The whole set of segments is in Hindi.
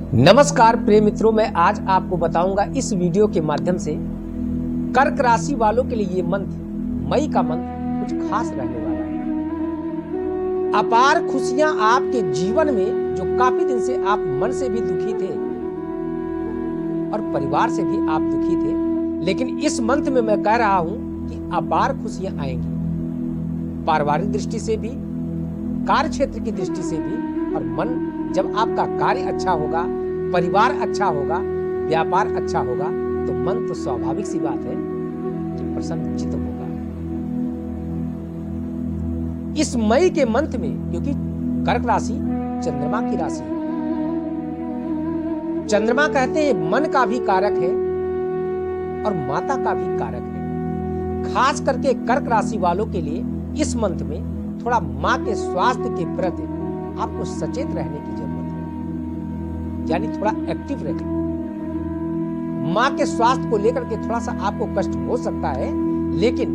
नमस्कार प्रिय मित्रों, मैं आज आपको बताऊंगा इस वीडियो के माध्यम से कर्क राशि वालों के लिए ये मंथ, मई का मंथ कुछ खास रहने वाला है। अपार खुशियां आपके जीवन में, जो काफी दिन से आप मन से भी दुखी थे और परिवार से भी आप दुखी थे, लेकिन इस मंथ में मैं कह रहा हूं कि अपार खुशियां आएंगी। पारिवारिक दृष्टि से भी, कार्य क्षेत्र की दृष्टि से भी, और मन जब आपका कार्य अच्छा होगा, परिवार अच्छा होगा, व्यापार अच्छा होगा, तो मन तो स्वाभाविक सी बात है कि प्रसन्नचित्त होगा। इस मई के मंथ में, क्योंकि कर्क राशि चंद्रमा की राशि है, चंद्रमा कहते हैं मन का भी कारक है और माता का भी कारक है। खास करके कर्क राशि वालों के लिए इस मंथ में थोड़ा मां के स्वास्थ्य के प्रति आपको सचेत रहने की जरूरत है, यानी थोड़ा एक्टिव रहें। मां के स्वास्थ्य को लेकर के थोड़ा सा आपको कष्ट हो सकता है, लेकिन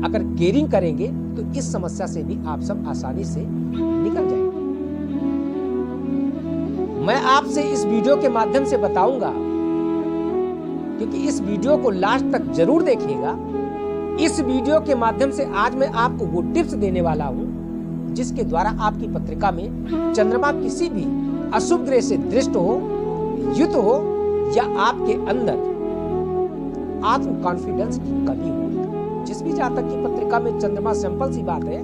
अगर केयरिंग करेंगे तो इस समस्या से भी आप सब आसानी से निकल जाएंगे। मैं आपसे इस वीडियो के माध्यम से बताऊंगा, क्योंकि इस वीडियो को लास्ट तक जरूर देखिएगा। इस वीडियो के माध्यम से आज मैं आपको वो टिप्स देने वाला हूं जिसके द्वारा आपकी पत्रिका में चंद्रमा किसी भी अशुभ ग्रह से दृष्ट हो, युत हो, या आपके अंदर आत्म कॉन्फिडेंस की कमी हो। जिस भी जातक की पत्रिका में चंद्रमा, सिंपल सी बात है,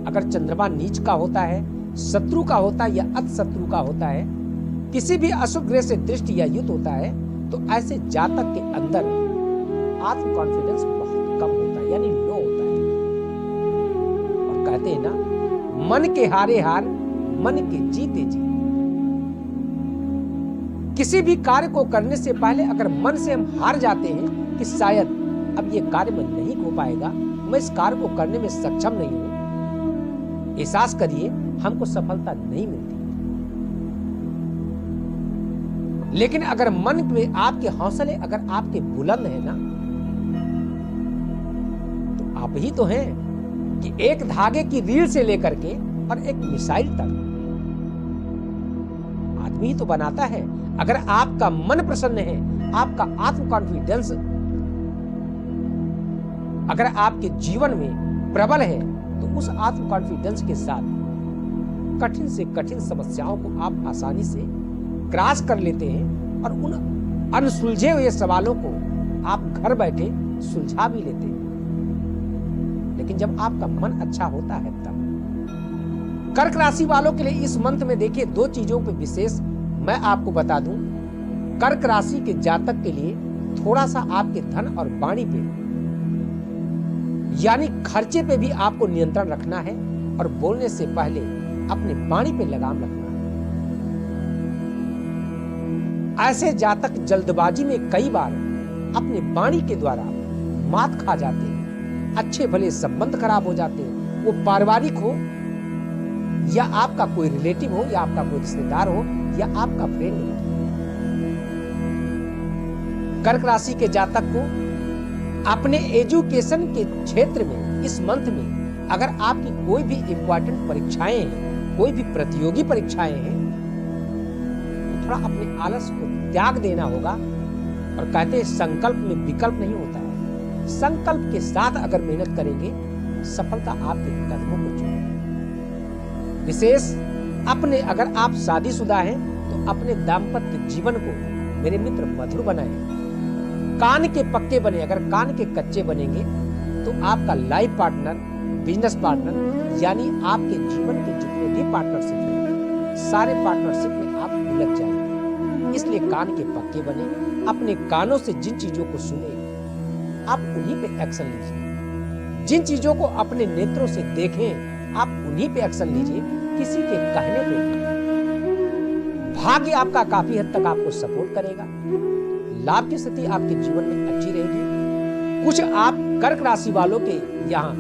अगर चंद्रमा नीच का होता है, शत्रु का होता है या अत शत्रु का होता है, किसी भी अशुभ ग्रह से दृष्ट या युत होता है, तो ऐसे जातक के अंदर आत्म कॉन्फिडेंस बहुत कम होता है, यानी लो होता है। और कहते हैं ना, मन के हारे हार, मन के जीते जीत। किसी भी कार्य को करने से पहले अगर मन से हम हार जाते हैं कि शायद अब ये कार्य में नहीं हो पाएगा, मैं इस कार्य को करने में सक्षम नहीं हूं, एहसास करिए हमको सफलता नहीं मिलती। लेकिन अगर मन में आपके हौसले अगर आपके बुलंद है ना, तो आप ही तो हैं कि एक धागे की रील से लेकर के और एक मिसाइल तक आदमी ही तो बनाता है। अगर आपका मन प्रसन्न है, आपका आत्म कॉन्फिडेंस अगर आपके जीवन में प्रबल है, तो उस आत्म कॉन्फिडेंस के साथ कठिन से कठिन समस्याओं को आप आसानी से क्रॉस कर लेते हैं और उन अनसुलझे हुए सवालों को आप घर बैठे सुलझा भी लेते हैं। लेकिन जब आपका मन अच्छा होता है तब। कर्क राशि वालों के लिए इस मंथ में देखिए, दो चीजों पे विशेष मैं आपको बता दूं। कर्क राशि के जातक के लिए थोड़ा सा आपके धन और वाणी पे, यानी खर्चे पे भी आपको नियंत्रण रखना है, और बोलने से पहले अपने वाणी पे लगाम रखना है। ऐसे जातक जल्दबाजी में कई बार अपने वाणी के द्वारा मात खा जाते हैं, अच्छे भले संबंध खराब हो जाते हैं, वो पारिवारिक हो या आपका कोई रिलेटिव हो या आपका कोई रिश्तेदार हो या आपका फ्रेंड हो। कर्क राशि के जातक को अपने एजुकेशन के क्षेत्र में इस मंथ में अगर आपकी कोई भी इंपॉर्टेंट परीक्षाएं हैं, कोई भी प्रतियोगी परीक्षाएं हैं, तो थोड़ा अपने आलस को त्याग देना होगा। और कहते हैं संकल्प में विकल्प नहीं होता है। संकल्प के साथ अगर मेहनत करेंगे, सफलता आपके कदमों को चूमेगी। विशेष अपने, अगर आप शादीशुदा हैं तो अपने दाम्पत्य जीवन को मेरे मित्र मधुर बनाएं। कान के पक्के बने, अगर कान के कच्चे बनेंगे तो आपका लाइफ पार्टनर, बिजनेस पार्टनर, यानी आपके जीवन के जितने भी पार्टनरशिप हैं, सारे पार्टनरशिप में आप उलझ जाएंगे। इसलिए कान के पक्के बने, अपने कानों से जिन चीजों को सुने आप उन्हीं पे एक्शन लीजिए। जिन चीजों को अपने नेत्रों से देखें आप उन्हीं पे एक्शन लीजिए, किसी के कहने पे। भाग्य आपका काफी हद तक आपको सपोर्ट करेगा, लाभ की स्थिति आपके जीवन में अच्छी रहेगी। कुछ आप कर्क राशि वालों के यहाँ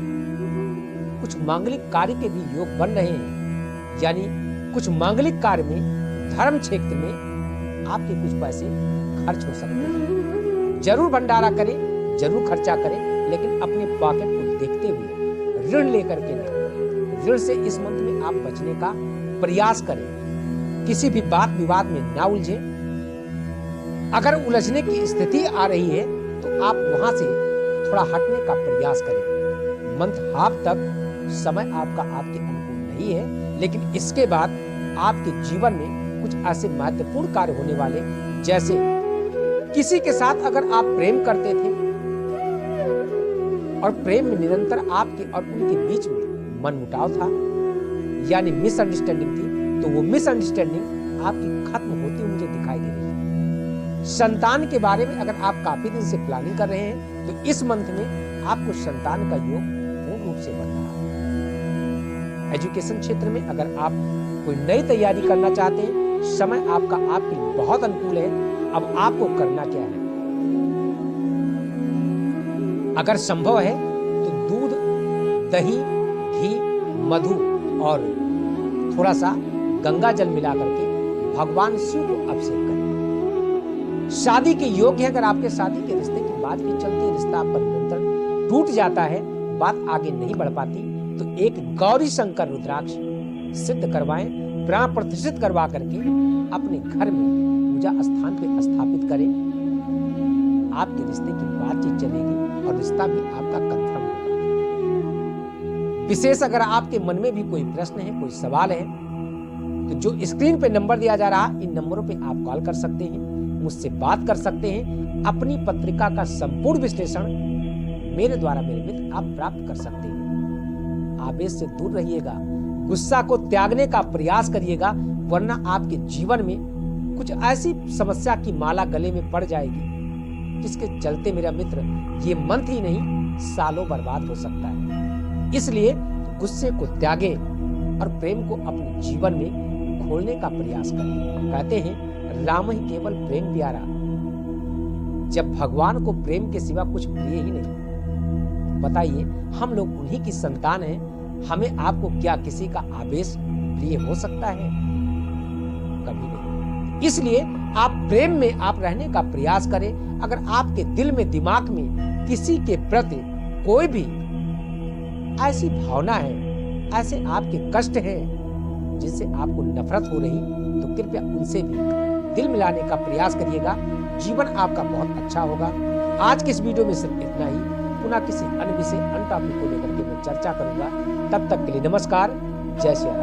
कुछ मांगलिक कार्य के भी योग बन रहे हैं, यानी कुछ मांगलिक कार्य में, धर्म क्षेत्र में आपके कुछ पैसे खर्च हो सकते हैं। जरूर भंडारा करें, जरूर खर्चा करें, लेकिन अपने पॉकेट को देखते हुए, ऋण लेकर के नहीं। ऋण से इस मंथ में आप बचने का प्रयास करें। किसी भी बात विवाद में ना उलझे। अगर उलझने की स्थिति आ रही है तो आप वहां से थोड़ा हटने का प्रयास करें। मंथ हाफ तक समय आपका आपके अनुकूल नहीं है, लेकिन इसके बाद आपके जीवन में कुछ ऐसे महत्वपूर्ण कार्य होने वाले, जैसे किसी के साथ अगर आप प्रेम करते थे और प्रेम में निरंतर आपके और उनके बीच में मनमुटाव था, यानी मिसअंडरस्टैंडिंग थी, तो वो मिसअंडरस्टैंडिंग आपकी खत्म होती हुई मुझे दिखाई दे रही है। संतान के बारे में अगर आप काफी दिन से प्लानिंग कर रहे हैं तो इस मंथ में आपको संतान का योग पूर्ण रूप से बन रहा है। एजुकेशन क्षेत्र में अगर आप कोई नई तैयारी करना चाहते हैं, समय आपका आपके लिए बहुत अनुकूल है। अब आपको करना क्या है? अगर संभव है तो दूध, दही, घी, मधु और थोड़ा सा गंगा जल मिला करके भगवान शिव को अभिषेक करें। शादी के योग है, अगर आपके शादी के रिश्ते की बात भी चलती है, रिश्ता आपका निरंतर टूट जाता है, बात आगे नहीं बढ़ पाती, तो एक गौरी शंकर रुद्राक्ष सिद्ध करवाएं, प्राण प्रतिष्ठित करवा करके अपने घर में पूजा स्थान पे स्थापित करें। आपके रिश्ते की बातचीत चलेगी और रिश्ता भी आपका कंफर्म होगा। विशेष अगर आपके मन में भी कोई प्रश्न है, कोई सवाल है, तो जो स्क्रीन पे नंबर दिया जा रहा, इन नंबरों पे आप कॉल कर सकते हैं, मुझसे बात कर सकते हैं। अपनी पत्रिका का संपूर्ण विश्लेषण मेरे द्वारा, मेरे मित्र, आप प्राप्त कर सकते हैं। आवेश से दूर रहिएगा, गुस्सा को त्यागने का प्रयास करिएगा, वरना आपके जीवन में कुछ ऐसी समस्या की माला गले में पड़ जाएगी जिसके चलते मेरा मित्र ये मंथ ही नहीं सालों बर्बाद हो सकता है। इसलिए गुस्से को त्यागें और प्रेम को अपने जीवन में खोलने का प्रयास करें। कहते हैं राम ही केवल प्रेम प्यारा। जब भगवान को प्रेम के सिवा कुछ प्रिय ही नहीं, बताइए हम लोग उन्हीं की संतान हैं, हमें आपको क्या किसी का आवेश प्रिय हो सकता है? कभी नहीं। इसलिए आप प्रेम में आप रहने का प्रयास करें। अगर आपके दिल में, दिमाग में किसी के प्रति कोई भी ऐसी भावना है, ऐसे आपके कष्ट हैं जिनसे आपको नफरत हो रही, तो कृपया उनसे भी दिल मिलाने का प्रयास करिएगा। जीवन आपका बहुत अच्छा होगा। आज के इस वीडियो में सिर्फ इतना ही। पुनः किसी अन्य विषय, अन्य टॉपिक को लेकर के मैं चर्चा करूंगा। तब तक के लिए नमस्कार, जय श्री राम।